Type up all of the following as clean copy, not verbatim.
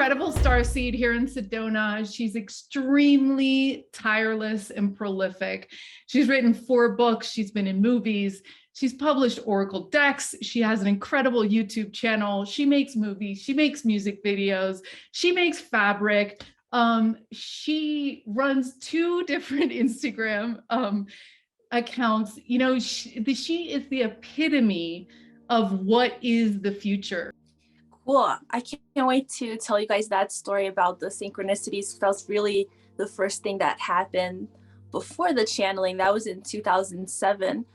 incredible starseed here in Sedona. She's extremely tireless and prolific. She's written 4 books. She's been in movies. She's published Oracle decks. She has an incredible YouTube channel. She makes movies. She makes music videos. She makes fabric. She runs 2 different Instagram accounts. You know, she is the epitome of what is the future. Cool. I can't wait to tell you guys that story about the synchronicities. That was really the first thing that happened before the channeling. That was in 2007,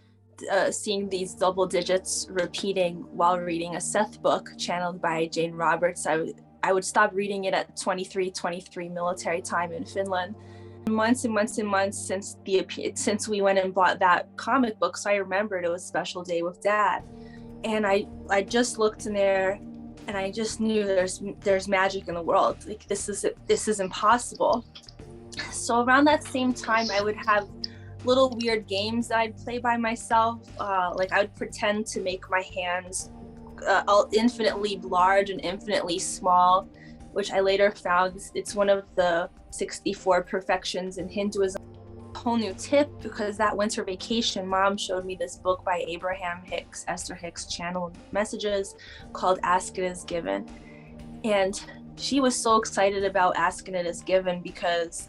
seeing these double digits repeating while reading a Seth book channeled by Jane Roberts. I would stop reading it at 23 military time in Finland. Months and months and months since we went and bought that comic book. So I remembered it was a special day with Dad. And I just looked in there and I just knew there's magic in the world. Like this is impossible. So around that same time, I would have little weird games that I'd play by myself. Like I would pretend to make my hands infinitely large and infinitely small, which I later found it's one of the 64 perfections in Hinduism. Whole new tip, because that winter vacation, Mom showed me this book by Abraham Hicks, Esther Hicks channeled messages, called Ask It Is Given. And she was so excited about Asking It Is Given because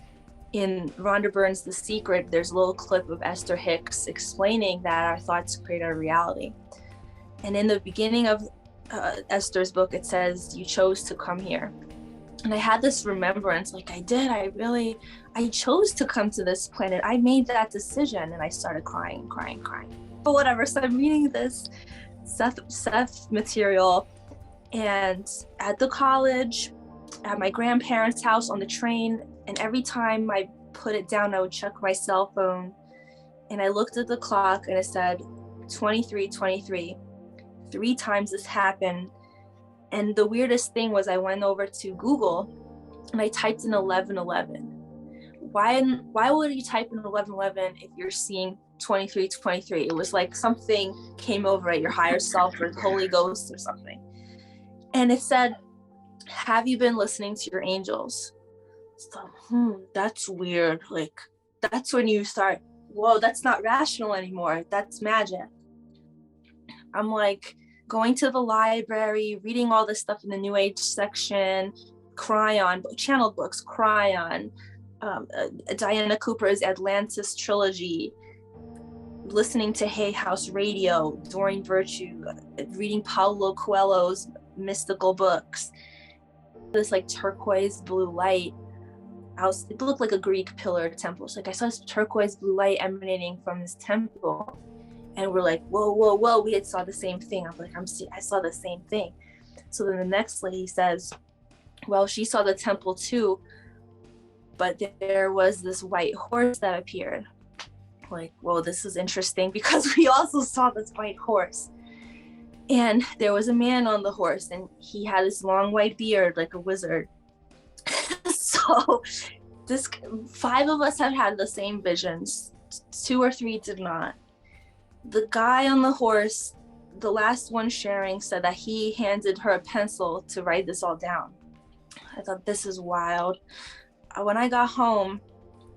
in Rhonda Byrne's The Secret, there's a little clip of Esther Hicks explaining that our thoughts create our reality. And in the beginning of Esther's book, it says, "You chose to come here." And I had this remembrance, like I chose to come to this planet. I made that decision. And I started crying. But whatever, so I'm reading this Seth material, and at the college, at my grandparents' house, on the train, and every time I put it down, I would check my cell phone, and I looked at the clock and it said 23:23. 3 times this happened. And the weirdest thing was I went over to Google and I typed in 11:11. Why would you type in 11:11 if you're seeing 23:23? It was like something came over at your higher self or the Holy Ghost or something. And it said, "Have you been listening to your angels?" So, that's weird. Like, that's when you start, whoa, that's not rational anymore. That's magic. I'm like going to the library, reading all this stuff in the New Age section, Cryon, channeled books, Cryon, Diana Cooper's Atlantis trilogy, listening to Hay House Radio, Doreen Virtue, reading Paulo Coelho's mystical books. This like turquoise blue light. It looked like a Greek pillar temple. So like I saw this turquoise blue light emanating from this temple. And we're like, whoa, we had saw the same thing. I'm like, I saw the same thing. So then the next lady says, well, she saw the temple too, but there was this white horse that appeared. Like, whoa, this is interesting because we also saw this white horse. And there was a man on the horse and he had this long white beard like a wizard. So 5 of us have had the same visions. 2 or 3 did not. The guy on the horse, the last one sharing, said that he handed her a pencil to write this all down. I thought, this is wild. When I got home,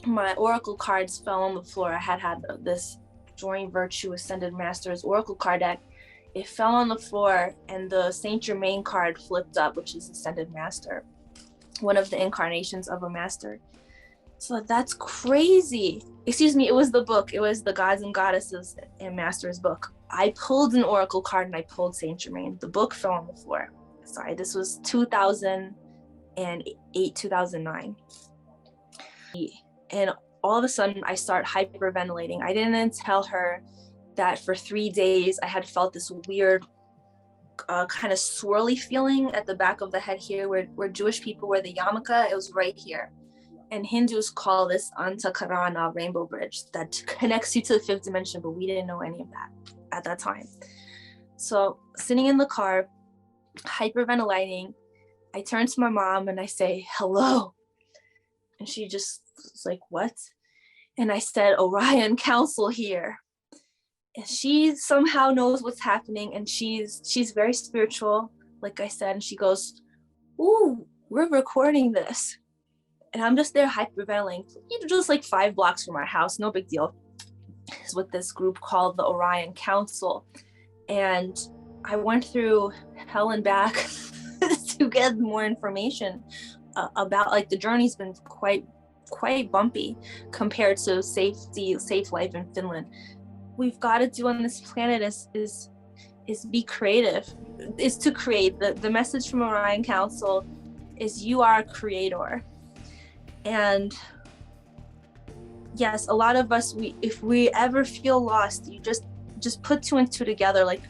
my oracle cards fell on the floor. I had this Doreen Virtue Ascended Masters oracle card deck. It fell on the floor and the Saint Germain card flipped up, which is Ascended Master, one of the incarnations of a master. So that's crazy. Excuse me, it was the book. It was the Gods and Goddesses and Masters book. I pulled an oracle card and I pulled Saint Germain. The book fell on the floor. Sorry, this was 2008, 2009. And all of a sudden I start hyperventilating. I didn't tell her that for 3 days I had felt this weird kind of swirly feeling at the back of the head here where Jewish people wear the yarmulke. It was right here. And Hindus call this Antakarana rainbow bridge that connects you to the 5th dimension, but we didn't know any of that at that time. So sitting in the car, hyperventilating, I turn to my mom and I say, "Hello." And she just was like, "What?" And I said, "Orion Council here." And she somehow knows what's happening, and she's very spiritual, like I said, and she goes, "Ooh, we're recording this. And I'm just there hyperventilating, just like 5 blocks from our house, no big deal. It's with this group called the Orion Council. And I went through hell and back to get more information about, like, the journey's been quite bumpy compared to safe life in Finland. We've got to do on this planet is be creative, is to create. The message from Orion Council is you are a creator. And yes, a lot of us, if we ever feel lost, you just put 2 and 2 together, like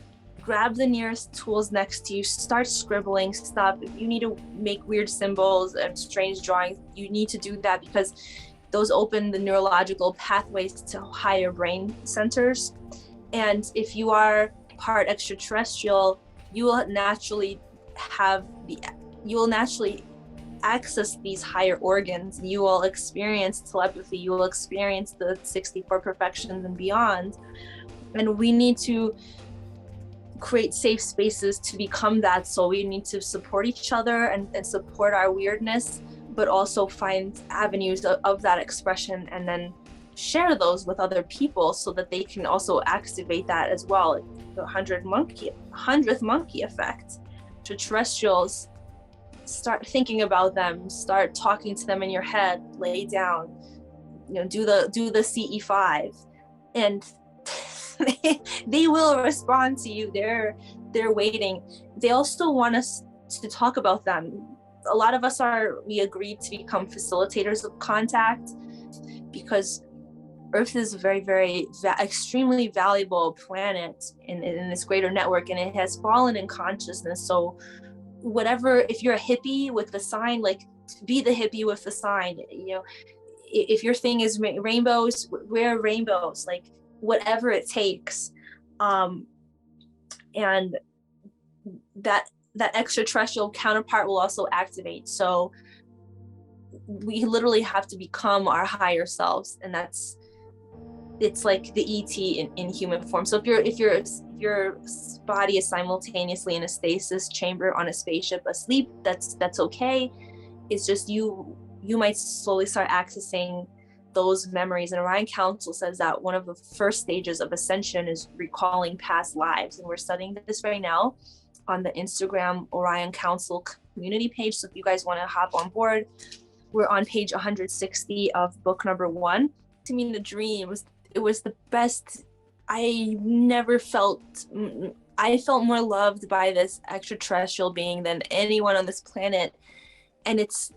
grab the nearest tools next to you, start scribbling, stop. If you need to make weird symbols and strange drawings, you need to do that, because those open the neurological pathways to higher brain centers. And if you are part extraterrestrial, you will naturally access these higher organs. You will experience telepathy, you will experience the 64 perfections and beyond. And we need to create safe spaces to become that. So we need to support each other and support our weirdness, but also find avenues of that expression, and then share those with other people so that they can also activate that as well. Like the 100th monkey effect. To terrestrials, start thinking about them, start talking to them in your head, lay down, do the CE5, and they will respond to you. They're waiting. They also want us to talk about them. A lot of us we agreed to become facilitators of contact, because Earth is a very, very extremely valuable planet in this greater network, and it has fallen in consciousness. So whatever, if you're a hippie with the sign, like, be the hippie with the sign. If your thing is rainbows, wear rainbows, like whatever it takes. And that extraterrestrial counterpart will also activate. So we literally have to become our higher selves, and it's like the ET in human form. So if your body is simultaneously in a stasis chamber on a spaceship asleep, that's okay. It's just you might slowly start accessing those memories. And Orion Council says that one of the first stages of ascension is recalling past lives, and we're studying this right now on the Instagram Orion Council community page. So if you guys want to hop on board, we're on page 160 of book number 1. To me, the dream it was the best. I felt more loved by this extraterrestrial being than anyone on this planet. And it's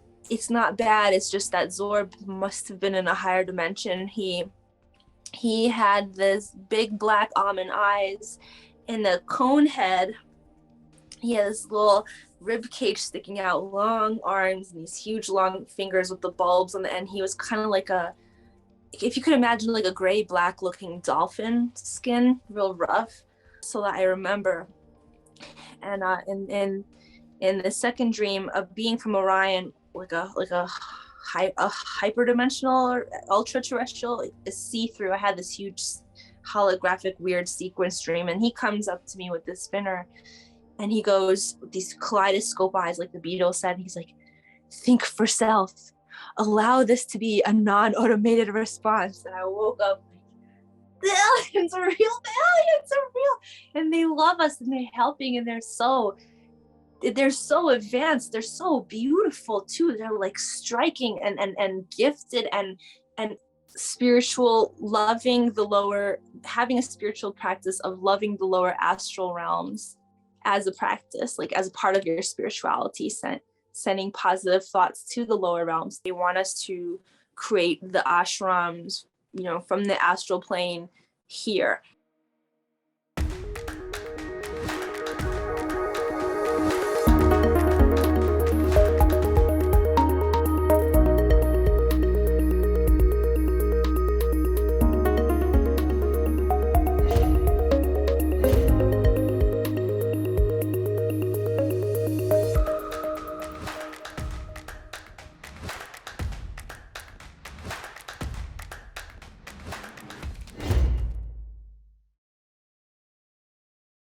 not bad. It's just that Zorb must have been in a higher dimension. He had this big black almond eyes and a cone head. He had this little rib cage sticking out, long arms, and these huge long fingers with the bulbs on the end. He was kind of like if you could imagine, like a gray black looking dolphin skin, real rough. So that I remember. And in the second dream of being from Orion, like a hyperdimensional or ultra terrestrial, a see-through. I had this huge holographic weird sequence dream, and he comes up to me with this spinner, and he goes with these kaleidoscope eyes, like the Beatles said. He's like, think for self, allow this to be a non-automated response. And I woke up like, the aliens are real, and they love us, and they're helping, and they're so advanced, they're so beautiful too. They're like striking and gifted and spiritual, loving the lower, having a spiritual practice of loving the lower astral realms as a practice, like as a part of your spirituality, sending positive thoughts to the lower realms. They want us to create the ashrams, from the astral plane here.